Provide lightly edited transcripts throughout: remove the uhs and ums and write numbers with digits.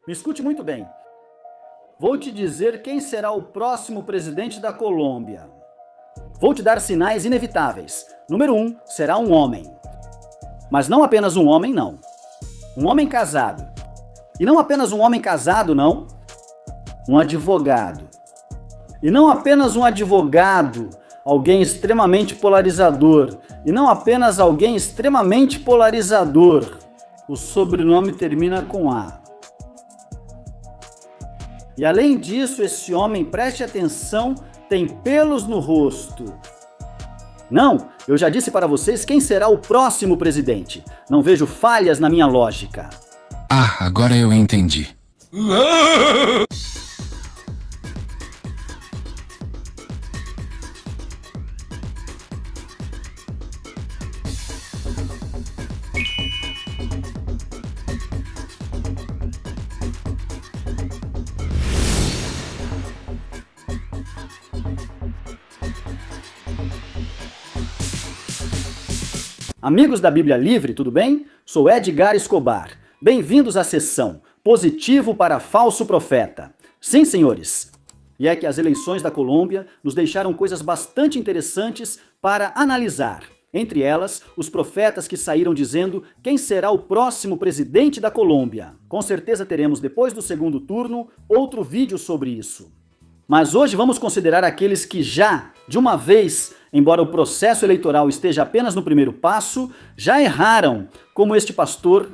Me escute muito bem. Vou te dizer quem será o próximo presidente da Colômbia. Vou te dar sinais inevitáveis. Número 1, será um homem. Mas não apenas um homem, não. Um homem casado. E não apenas um homem casado, não. Um advogado. E não apenas um advogado, alguém extremamente polarizador. E não apenas alguém extremamente polarizador. O sobrenome termina com A. E além disso, esse homem, preste atenção, tem pelos no rosto. Não, eu já disse para vocês quem será o próximo presidente. Não vejo falhas na minha lógica. Ah, agora eu entendi. Amigos da Bíblia Livre, tudo bem? Sou Edgar Escobar. Bem-vindos à sessão Positivo para Falso Profeta. Sim, senhores. E é que as eleições da Colômbia nos deixaram coisas bastante interessantes para analisar. Entre elas, os profetas que saíram dizendo quem será o próximo presidente da Colômbia. Com certeza teremos, depois do segundo turno, outro vídeo sobre isso. Mas hoje vamos considerar aqueles que já, de uma vez, embora o processo eleitoral esteja apenas no primeiro passo, já erraram, como este pastor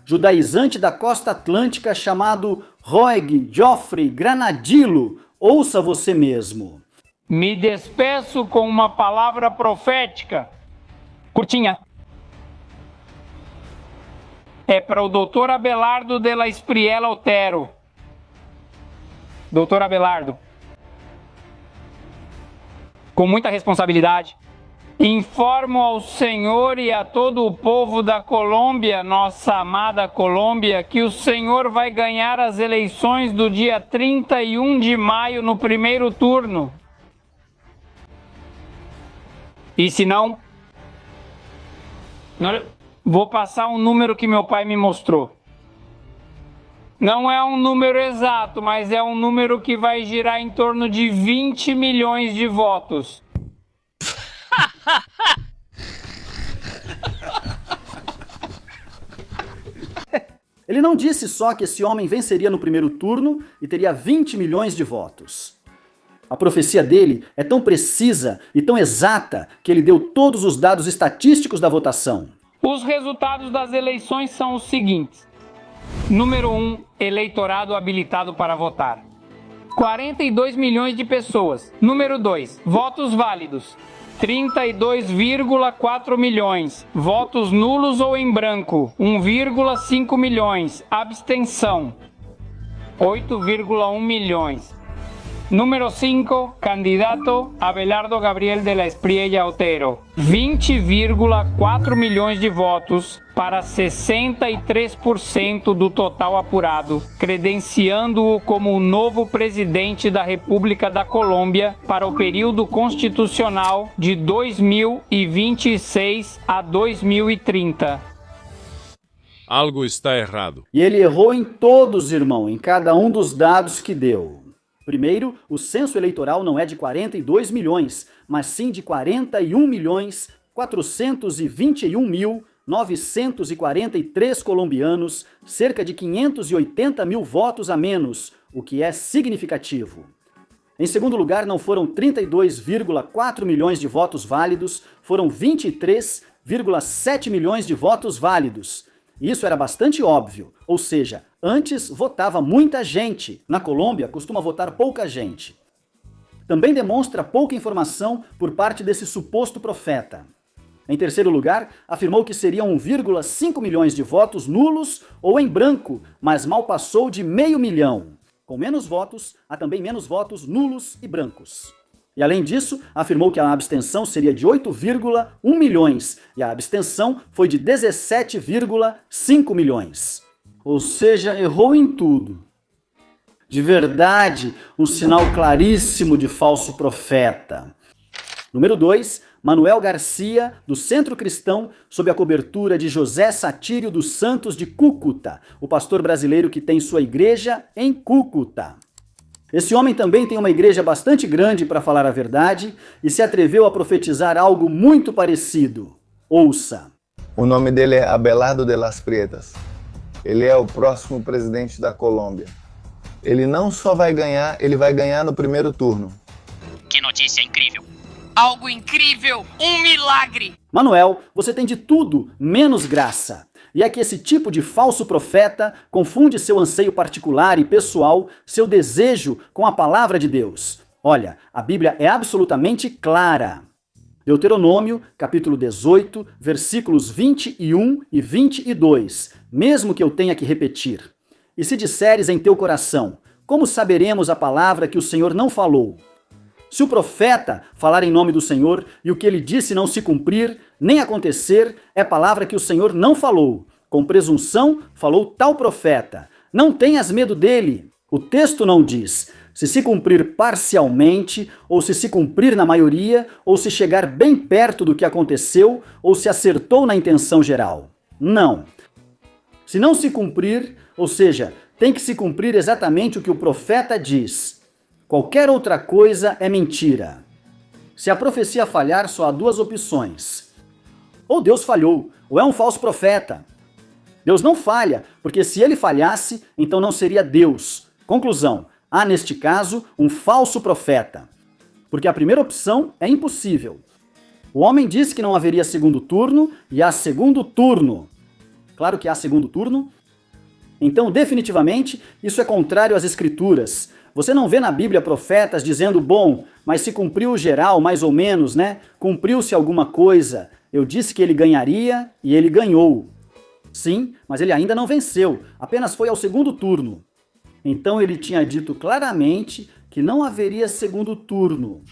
judaizante da costa atlântica chamado Roeg Geoffrey Granadillo. Ouça você mesmo. Me despeço com uma palavra profética, curtinha. É para o doutor Abelardo de la Espriella Otero. Doutor Abelardo, com muita responsabilidade, informo ao Senhor e a todo o povo da Colômbia, nossa amada Colômbia, que o Senhor vai ganhar as eleições do dia 31 de maio no primeiro turno. E se não, vou passar um número que meu pai me mostrou. Não é um número exato, mas é um número que vai girar em torno de 20 milhões de votos. Ele não disse só que esse homem venceria no primeiro turno e teria 20 milhões de votos. A profecia dele é tão precisa e tão exata que ele deu todos os dados estatísticos da votação. Os resultados das eleições são os seguintes. Número 1, eleitorado habilitado para votar. 42 milhões de pessoas. Número 2, votos válidos. 32,4 milhões. Votos nulos ou em branco. 1,5 milhões. Abstenção. 8,1 milhões. Número 5, candidato Abelardo Gabriel de la Espriella Otero. 20,4 milhões de votos para 63% do total apurado, credenciando-o como o novo presidente da República da Colômbia para o período constitucional de 2026 a 2030. Algo está errado. E ele errou em todos, irmão, em cada um dos dados que deu. Primeiro, o censo eleitoral não é de 42 milhões, mas sim de 41.421.943 colombianos, cerca de 580 mil votos a menos, o que é significativo. Em segundo lugar, não foram 32,4 milhões de votos válidos, foram 23,7 milhões de votos válidos. Isso era bastante óbvio, ou seja, antes votava muita gente. Na Colômbia costuma votar pouca gente. Também demonstra pouca informação por parte desse suposto profeta. Em terceiro lugar, afirmou que seriam 1,5 milhões de votos nulos ou em branco, mas mal passou de 500 mil. Com menos votos, há também menos votos nulos e brancos. E além disso, afirmou que a abstenção seria de 8,1 milhões e a abstenção foi de 17,5 milhões. Ou seja, errou em tudo. De verdade, um sinal claríssimo de falso profeta. Número 2, Manuel Garcia, do Centro Cristão, sob a cobertura de José Satírio dos Santos de Cúcuta, o pastor brasileiro que tem sua igreja em Cúcuta. Esse homem também tem uma igreja bastante grande, para falar a verdade, e se atreveu a profetizar algo muito parecido. Ouça. O nome dele é Abelardo de las Prietas. Ele é o próximo presidente da Colômbia. Ele não só vai ganhar, ele vai ganhar no primeiro turno. Que notícia incrível! Algo incrível! Um milagre! Manuel, você tem de tudo menos graça. E é que esse tipo de falso profeta confunde seu anseio particular e pessoal, seu desejo com a palavra de Deus. Olha, a Bíblia é absolutamente clara. Deuteronômio, capítulo 18, versículos 21 e 22, mesmo que eu tenha que repetir. E se disseres em teu coração, como saberemos a palavra que o Senhor não falou? Se o profeta falar em nome do Senhor e o que ele disse não se cumprir, nem acontecer, é palavra que o Senhor não falou. Com presunção, falou tal profeta. Não tenhas medo dele. O texto não diz se cumprir parcialmente, ou se cumprir na maioria, ou se chegar bem perto do que aconteceu, ou se acertou na intenção geral. Não. Se não se cumprir, ou seja, tem que se cumprir exatamente o que o profeta diz. Qualquer outra coisa é mentira. Se a profecia falhar, só há duas opções. Ou Deus falhou, ou é um falso profeta. Deus não falha, porque se ele falhasse, então não seria Deus. Conclusão, há neste caso um falso profeta. Porque a primeira opção é impossível. O homem disse que não haveria segundo turno, e há segundo turno. Claro que há segundo turno. Então, definitivamente, isso é contrário às Escrituras. Você não vê na Bíblia profetas dizendo, bom, mas se cumpriu o geral, mais ou menos, né? Cumpriu-se alguma coisa. Eu disse que ele ganharia e ele ganhou. Sim, mas ele ainda não venceu, apenas foi ao segundo turno. Então ele tinha dito claramente que não haveria segundo turno.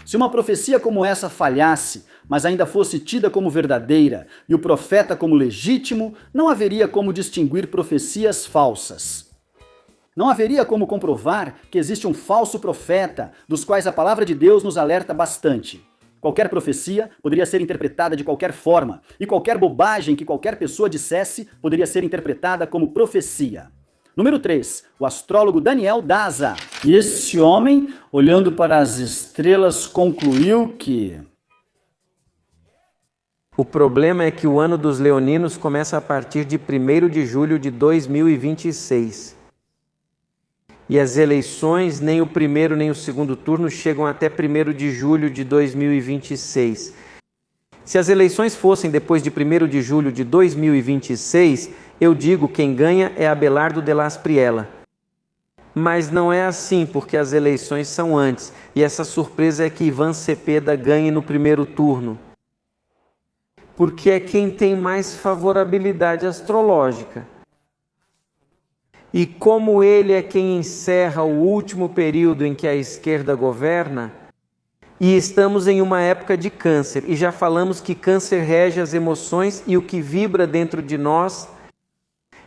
Se uma profecia como essa falhasse, mas ainda fosse tida como verdadeira e o profeta como legítimo, não haveria como distinguir profecias falsas. Não haveria como comprovar que existe um falso profeta, dos quais a palavra de Deus nos alerta bastante. Qualquer profecia poderia ser interpretada de qualquer forma, e qualquer bobagem que qualquer pessoa dissesse poderia ser interpretada como profecia. Número 3, o astrólogo Daniel Daza. E esse homem, olhando para as estrelas, concluiu que... O problema é que o ano dos leoninos começa a partir de 1º de julho de 2026. E as eleições, nem o primeiro nem o segundo turno, chegam até 1º de julho de 2026. Se as eleições fossem depois de 1º de julho de 2026, eu digo quem ganha é Abelardo de las Prietas. Mas não é assim, porque as eleições são antes. E essa surpresa é que Ivan Cepeda ganhe no primeiro turno. Porque é quem tem mais favorabilidade astrológica. E como ele é quem encerra o último período em que a esquerda governa, e estamos em uma época de câncer, e já falamos que câncer rege as emoções e o que vibra dentro de nós.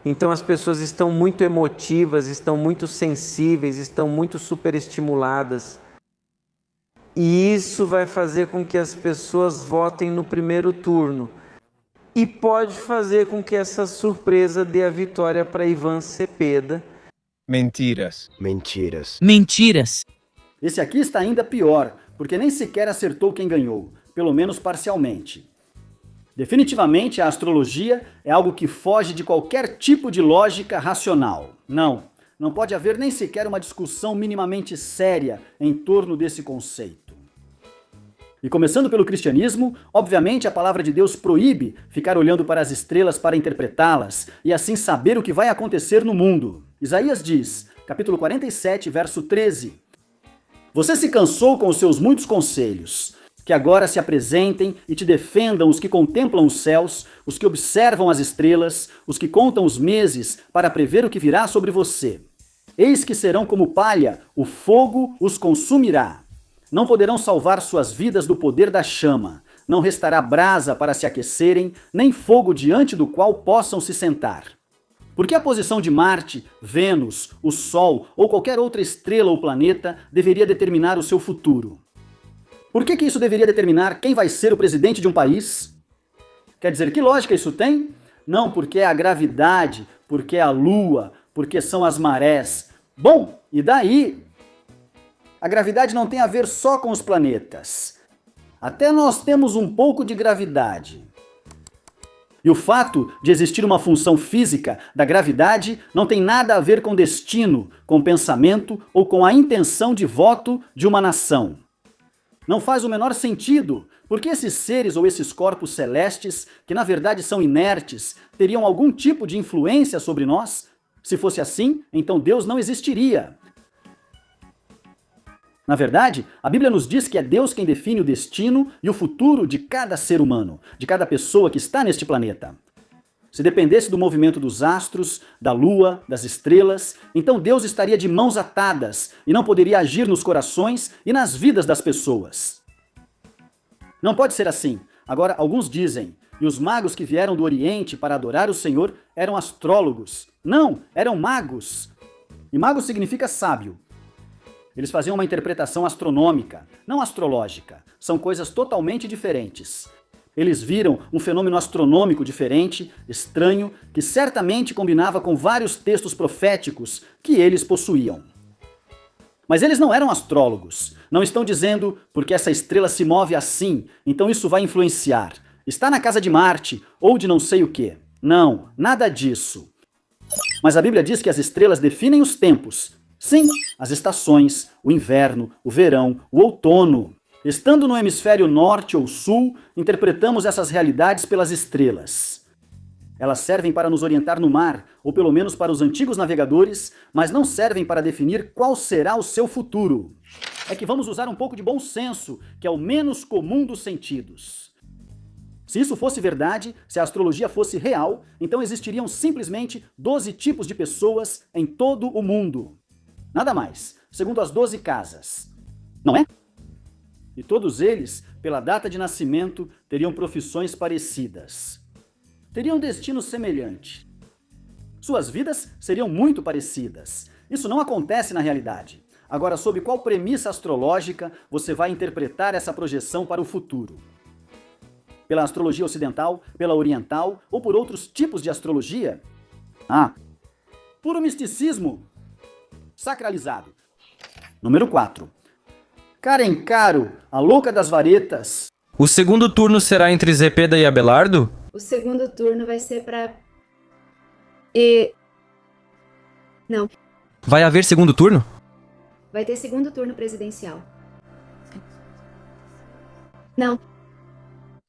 Então as pessoas estão muito emotivas, estão muito sensíveis, estão muito superestimuladas. E isso vai fazer com que as pessoas votem no primeiro turno. E pode fazer com que essa surpresa dê a vitória para Ivan Cepeda. Mentiras. Mentiras. Mentiras. Esse aqui está ainda pior, porque nem sequer acertou quem ganhou, pelo menos parcialmente. Definitivamente, a astrologia é algo que foge de qualquer tipo de lógica racional. Não pode haver nem sequer uma discussão minimamente séria em torno desse conceito. E começando pelo cristianismo, obviamente a palavra de Deus proíbe ficar olhando para as estrelas para interpretá-las e assim saber o que vai acontecer no mundo. Isaías diz, capítulo 47, verso 13, Você se cansou com os seus muitos conselhos, que agora se apresentem e te defendam os que contemplam os céus, os que observam as estrelas, os que contam os meses para prever o que virá sobre você. Eis que serão como palha, o fogo os consumirá. Não poderão salvar suas vidas do poder da chama. Não restará brasa para se aquecerem, nem fogo diante do qual possam se sentar. Porque a posição de Marte, Vênus, o Sol ou qualquer outra estrela ou planeta deveria determinar o seu futuro? Por que isso deveria determinar quem vai ser o presidente de um país? Quer dizer, que lógica isso tem? Não, porque é a gravidade, porque é a lua, porque são as marés. Bom, e daí? A gravidade não tem a ver só com os planetas. Até nós temos um pouco de gravidade. E o fato de existir uma função física da gravidade não tem nada a ver com destino, com pensamento ou com a intenção de voto de uma nação. Não faz o menor sentido, porque esses seres ou esses corpos celestes, que na verdade são inertes, teriam algum tipo de influência sobre nós? Se fosse assim, então Deus não existiria. Na verdade, a Bíblia nos diz que é Deus quem define o destino e o futuro de cada ser humano, de cada pessoa que está neste planeta. Se dependesse do movimento dos astros, da lua, das estrelas, então Deus estaria de mãos atadas e não poderia agir nos corações e nas vidas das pessoas. Não pode ser assim. Agora, alguns dizem, e os magos que vieram do Oriente para adorar o Senhor eram astrólogos. Não, eram magos. E mago significa sábio. Eles faziam uma interpretação astronômica, não astrológica. São coisas totalmente diferentes. Eles viram um fenômeno astronômico diferente, estranho, que certamente combinava com vários textos proféticos que eles possuíam. Mas eles não eram astrólogos. Não estão dizendo, porque essa estrela se move assim, então isso vai influenciar. Está na casa de Marte, ou de não sei o quê. Não, nada disso. Mas a Bíblia diz que as estrelas definem os tempos. Sim, as estações, o inverno, o verão, o outono. Estando no hemisfério norte ou sul, interpretamos essas realidades pelas estrelas. Elas servem para nos orientar no mar, ou pelo menos para os antigos navegadores, mas não servem para definir qual será o seu futuro. É que vamos usar um pouco de bom senso, que é o menos comum dos sentidos. Se isso fosse verdade, se a astrologia fosse real, então existiriam simplesmente 12 tipos de pessoas em todo o mundo. Nada mais, segundo as 12 casas. Não é? E todos eles, pela data de nascimento, teriam profissões parecidas. Teriam destino semelhante. Suas vidas seriam muito parecidas. Isso não acontece na realidade. Agora, sob qual premissa astrológica você vai interpretar essa projeção para o futuro? Pela astrologia ocidental, pela oriental ou por outros tipos de astrologia? Puro misticismo sacralizado. Número 4. Karen Caro, a louca das varetas. O segundo turno será entre Zepeda e Abelardo? O segundo turno vai ser pra... Não. Vai haver segundo turno? Vai ter segundo turno presidencial. Não.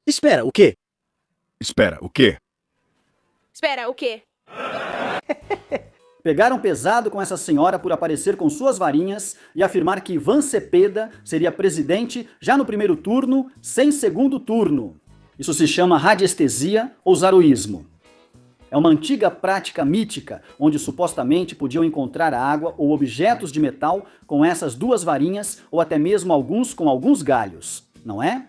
Espera, o quê? Espera, o quê? Espera, o quê? Pegaram pesado com essa senhora por aparecer com suas varinhas e afirmar que Ivan Cepeda seria presidente já no primeiro turno, sem segundo turno. Isso se chama radiestesia ou zaroísmo. É uma antiga prática mítica, onde supostamente podiam encontrar água ou objetos de metal com essas duas varinhas ou até mesmo alguns com alguns galhos, não é?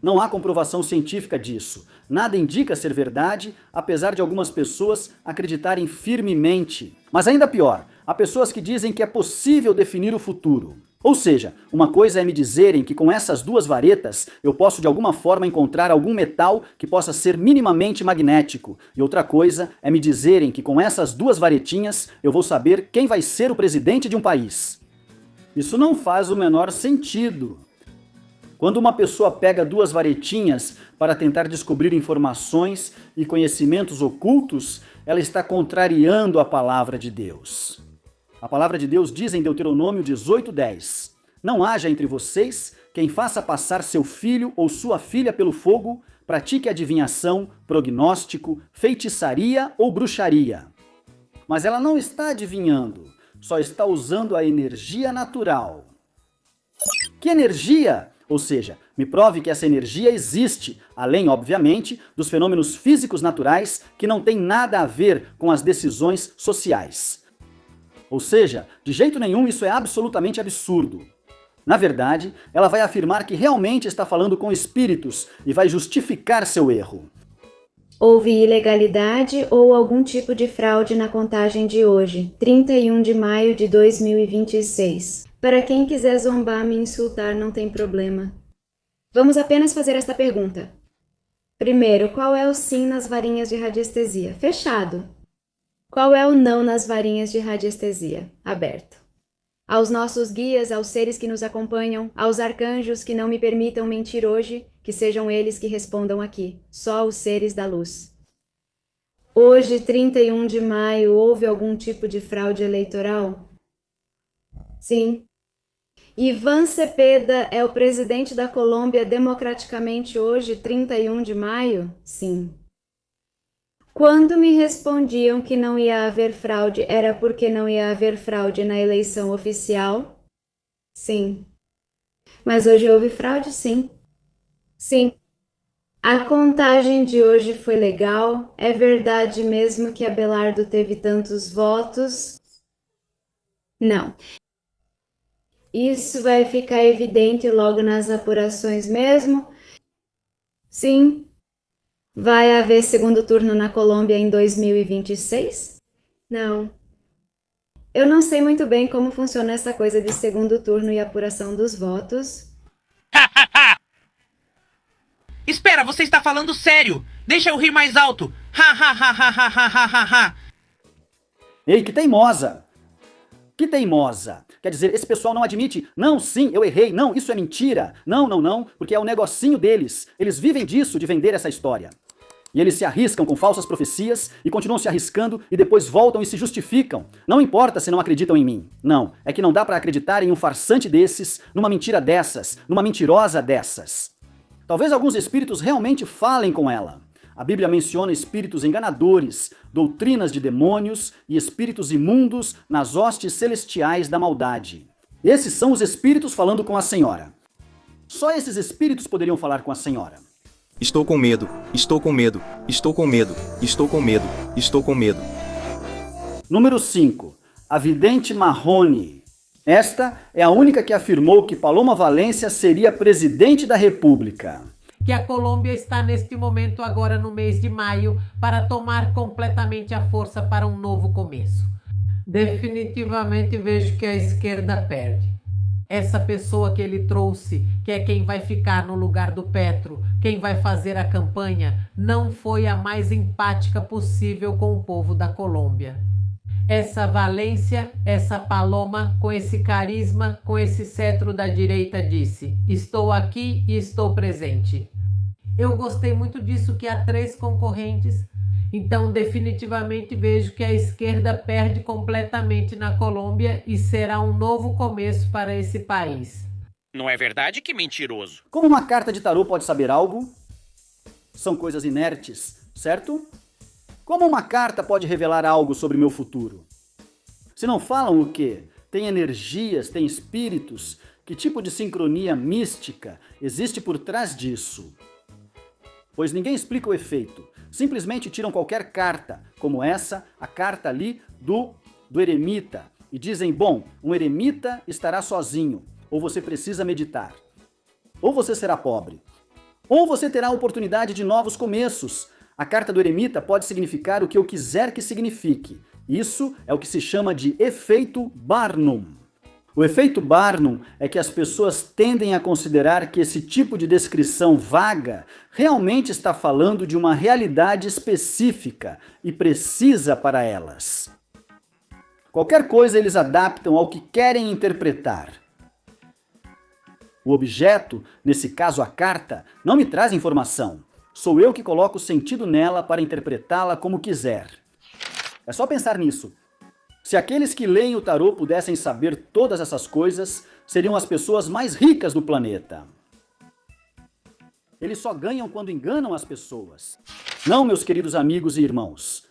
Não há comprovação científica disso. Nada indica ser verdade, apesar de algumas pessoas acreditarem firmemente. Mas ainda pior, há pessoas que dizem que é possível definir o futuro. Ou seja, uma coisa é me dizerem que com essas duas varetas eu posso de alguma forma encontrar algum metal que possa ser minimamente magnético. E outra coisa é me dizerem que com essas duas varetinhas eu vou saber quem vai ser o presidente de um país. Isso não faz o menor sentido. Quando uma pessoa pega duas varetinhas para tentar descobrir informações e conhecimentos ocultos, ela está contrariando a palavra de Deus. A palavra de Deus diz em Deuteronômio 18:10: Não haja entre vocês quem faça passar seu filho ou sua filha pelo fogo, pratique adivinhação, prognóstico, feitiçaria ou bruxaria. Mas ela não está adivinhando, só está usando a energia natural. Que energia? Ou seja, me prove que essa energia existe, além, obviamente, dos fenômenos físicos naturais que não têm nada a ver com as decisões sociais. Ou seja, de jeito nenhum isso é absolutamente absurdo. Na verdade, ela vai afirmar que realmente está falando com espíritos e vai justificar seu erro. Houve ilegalidade ou algum tipo de fraude na contagem de hoje, 31 de maio de 2026. Para quem quiser zombar, me insultar, não tem problema. Vamos apenas fazer esta pergunta. Primeiro, qual é o sim nas varinhas de radiestesia? Fechado. Qual é o não nas varinhas de radiestesia? Aberto. Aos nossos guias, aos seres que nos acompanham, aos arcanjos que não me permitam mentir hoje, que sejam eles que respondam aqui, só os seres da luz. Hoje, 31 de maio, houve algum tipo de fraude eleitoral? Sim. Ivan Cepeda é o presidente da Colômbia democraticamente hoje, 31 de maio? Sim. Quando me respondiam que não ia haver fraude, era porque não ia haver fraude na eleição oficial? Sim. Mas hoje houve fraude? Sim. Sim. A contagem de hoje foi legal. É verdade mesmo que Abelardo teve tantos votos? Não. Isso vai ficar evidente logo nas apurações mesmo? Sim. Vai haver segundo turno na Colômbia em 2026? Não. Eu não sei muito bem como funciona essa coisa de segundo turno e apuração dos votos. Espera, você está falando sério? Deixa eu rir mais alto. Ha ha ha ha ha ha ha ha. Ei, que teimosa! Que teimosa! Quer dizer, esse pessoal não admite, não, sim, eu errei, não, isso é mentira. Não, não, não, porque é o negocinho deles. Eles vivem disso, de vender essa história. E eles se arriscam com falsas profecias e continuam se arriscando e depois voltam e se justificam. Não importa se não acreditam em mim. Não, é que não dá para acreditar em um farsante desses, numa mentira dessas, numa mentirosa dessas. Talvez alguns espíritos realmente falem com ela. A Bíblia menciona espíritos enganadores, doutrinas de demônios e espíritos imundos nas hostes celestiais da maldade. Esses são os espíritos falando com a senhora. Só esses espíritos poderiam falar com a senhora. Estou com medo, estou com medo, estou com medo, estou com medo, estou com medo. Número 5. A vidente Marrone. Esta é a única que afirmou que Paloma Valência seria presidente da República. Que a Colômbia está neste momento agora no mês de maio para tomar completamente a força para um novo começo. Definitivamente vejo que a esquerda perde. Essa pessoa que ele trouxe, que é quem vai ficar no lugar do Petro, quem vai fazer a campanha, não foi a mais empática possível com o povo da Colômbia. Essa Valência, essa Paloma, com esse carisma, com esse cetro da direita, disse: estou aqui e estou presente. Eu gostei muito disso, que há 3 concorrentes, então definitivamente vejo que a esquerda perde completamente na Colômbia e será um novo começo para esse país. Não é verdade? Que mentiroso. Como uma carta de tarô pode saber algo? São coisas inertes, certo? Como uma carta pode revelar algo sobre meu futuro? Se não falam o quê? Tem energias, tem espíritos? Que tipo de sincronia mística existe por trás disso? Pois ninguém explica o efeito. Simplesmente tiram qualquer carta, como essa, a carta ali do eremita, e dizem, bom, um eremita estará sozinho, ou você precisa meditar. Ou você será pobre. Ou você terá a oportunidade de novos começos. A carta do eremita pode significar o que eu quiser que signifique. Isso é o que se chama de efeito Barnum. O efeito Barnum é que as pessoas tendem a considerar que esse tipo de descrição vaga realmente está falando de uma realidade específica e precisa para elas. Qualquer coisa eles adaptam ao que querem interpretar. O objeto, nesse caso a carta, não me traz informação. Sou eu que coloco sentido nela para interpretá-la como quiser. É só pensar nisso. Se aqueles que leem o tarô pudessem saber todas essas coisas, seriam as pessoas mais ricas do planeta. Eles só ganham quando enganam as pessoas. Não, meus queridos amigos e irmãos.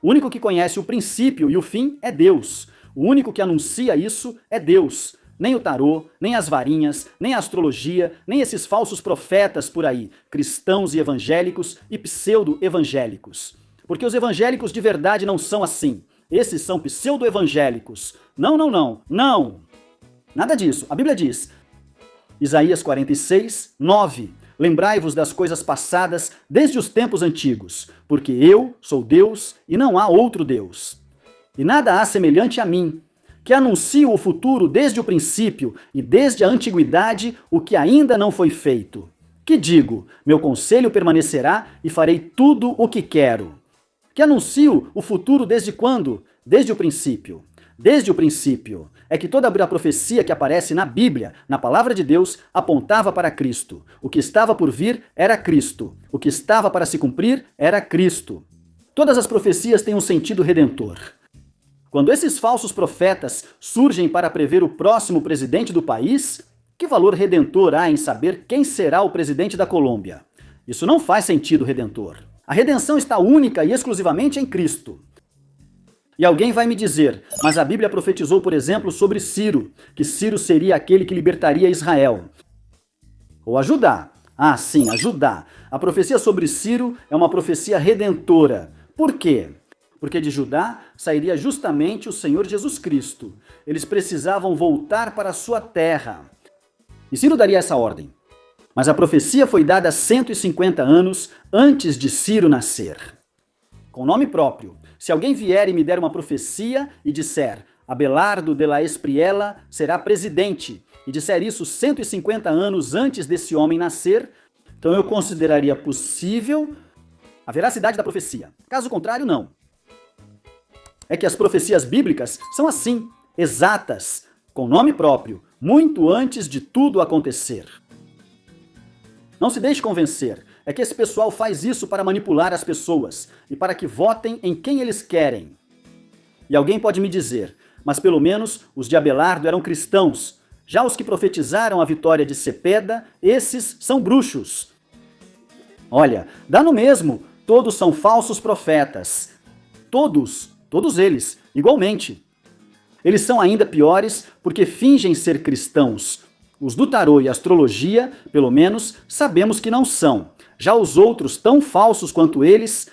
O único que conhece o princípio e o fim é Deus. O único que anuncia isso é Deus. Nem o tarô, nem as varinhas, nem a astrologia, nem esses falsos profetas por aí, cristãos e evangélicos e pseudo-evangélicos. Porque os evangélicos de verdade não são assim. Esses são pseudo-evangélicos. Não, não, não, não. Nada disso. A Bíblia diz, Isaías 46, 9, lembrai-vos das coisas passadas desde os tempos antigos, porque eu sou Deus e não há outro Deus. E nada há semelhante a mim, que anuncio o futuro desde o princípio e desde a antiguidade o que ainda não foi feito. Que digo, meu conselho permanecerá e farei tudo o que quero. Que anuncio o futuro desde quando? Desde o princípio. Desde o princípio. É que toda a profecia que aparece na Bíblia, na palavra de Deus, apontava para Cristo. O que estava por vir era Cristo. O que estava para se cumprir era Cristo. Todas as profecias têm um sentido redentor. Quando esses falsos profetas surgem para prever o próximo presidente do país, que valor redentor há em saber quem será o presidente da Colômbia? Isso não faz sentido redentor. A redenção está única e exclusivamente em Cristo. E alguém vai me dizer, mas a Bíblia profetizou, por exemplo, sobre Ciro, que Ciro seria aquele que libertaria Israel. Ou a Judá. Ah, sim, a Judá. A profecia sobre Ciro é uma profecia redentora. Por quê? Porque de Judá sairia justamente o Senhor Jesus Cristo. Eles precisavam voltar para a sua terra. E Ciro daria essa ordem. Mas a profecia foi dada 150 anos antes de Ciro nascer. Com nome próprio. Se alguém vier e me der uma profecia e disser Abelardo de la Espriella será presidente, e disser isso 150 anos antes desse homem nascer, então eu consideraria possível a veracidade da profecia. Caso contrário, não. É que as profecias bíblicas são assim, exatas, com nome próprio, muito antes de tudo acontecer. Não se deixe convencer, é que esse pessoal faz isso para manipular as pessoas e para que votem em quem eles querem. E alguém pode me dizer, mas pelo menos os de Abelardo eram cristãos. Já os que profetizaram a vitória de Cepeda, esses são bruxos. Olha, dá no mesmo, todos são falsos profetas. Todos eles, igualmente. Eles são ainda piores porque fingem ser cristãos. Os do tarô e astrologia, pelo menos, sabemos que não são. Já os outros, tão falsos quanto eles,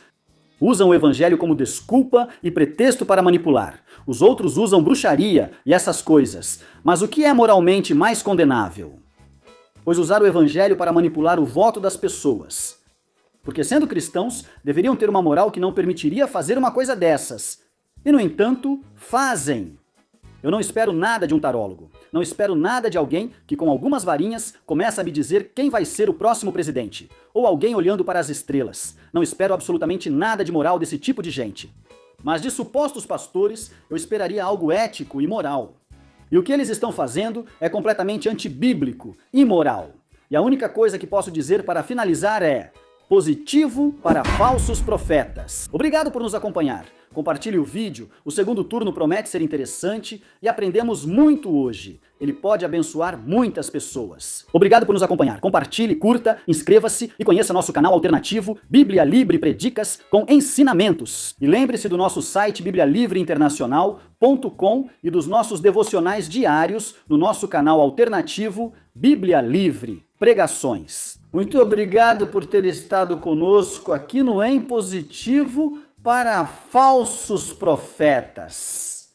usam o evangelho como desculpa e pretexto para manipular. Os outros usam bruxaria e essas coisas. Mas o que é moralmente mais condenável? Pois usar o evangelho para manipular o voto das pessoas. Porque sendo cristãos, deveriam ter uma moral que não permitiria fazer uma coisa dessas. E, no entanto, fazem. Eu não espero nada de um tarólogo. Não espero nada de alguém que com algumas varinhas começa a me dizer quem vai ser o próximo presidente. Ou alguém olhando para as estrelas. Não espero absolutamente nada de moral desse tipo de gente. Mas de supostos pastores, eu esperaria algo ético e moral. E o que eles estão fazendo é completamente antibíblico, imoral. E a única coisa que posso dizer para finalizar é positivo para falsos profetas. Obrigado por nos acompanhar. Compartilhe o vídeo, o segundo turno promete ser interessante e aprendemos muito hoje. Ele pode abençoar muitas pessoas. Obrigado por nos acompanhar. Compartilhe, curta, inscreva-se e conheça nosso canal alternativo Bíblia Livre Predicas com ensinamentos. E lembre-se do nosso site biblialivre-internacional.com e dos nossos devocionais diários no nosso canal alternativo Bíblia Livre Pregações. Muito obrigado por ter estado conosco aqui no Em Positivo para falsos profetas.